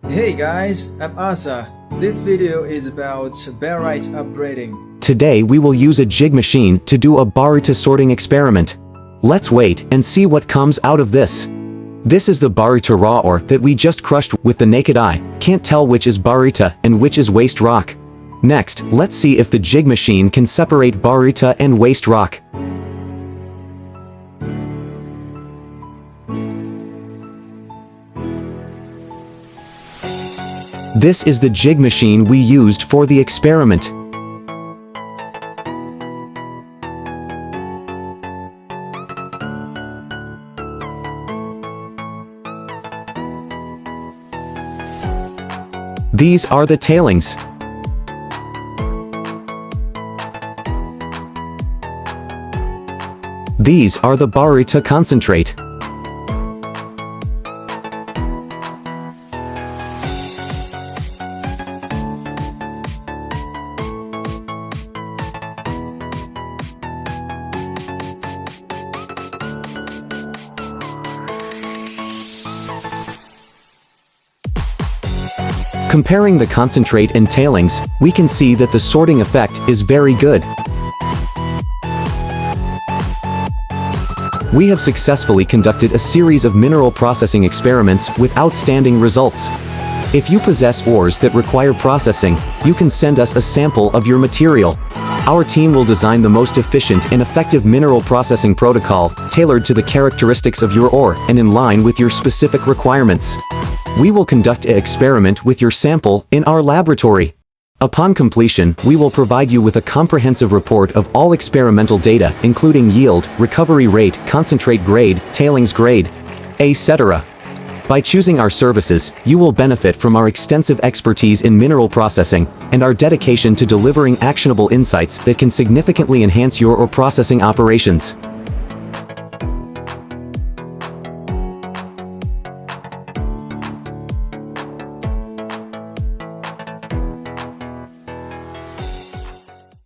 Hey guys, I'm Asa. This video is about barite upgrading. Today we will use a jig machine to do a barite sorting experiment. Let's wait and see what comes out of this. This is the barite raw ore that we just crushed with the naked eye. Can't tell which is barite and which is waste rock. Next, let's see if the jig machine can separate barite and waste rock. This is the jig machine we used for the experiment. These are the tailings. These are the barite concentrate. Comparing the concentrate and tailings, we can see that the sorting effect is very good. We have successfully conducted a series of mineral processing experiments with outstanding results. If you possess ores that require processing, you can send us a sample of your material. Our team will design the most efficient and effective mineral processing protocol, tailored to the characteristics of your ore and in line with your specific requirements. We will conduct an experiment with your sample in our laboratory. Upon completion, we will provide you with a comprehensive report of all experimental data, including yield, recovery rate, concentrate grade, tailings grade, etc. By choosing our services, you will benefit from our extensive expertise in mineral processing and our dedication to delivering actionable insights that can significantly enhance your ore processing operations.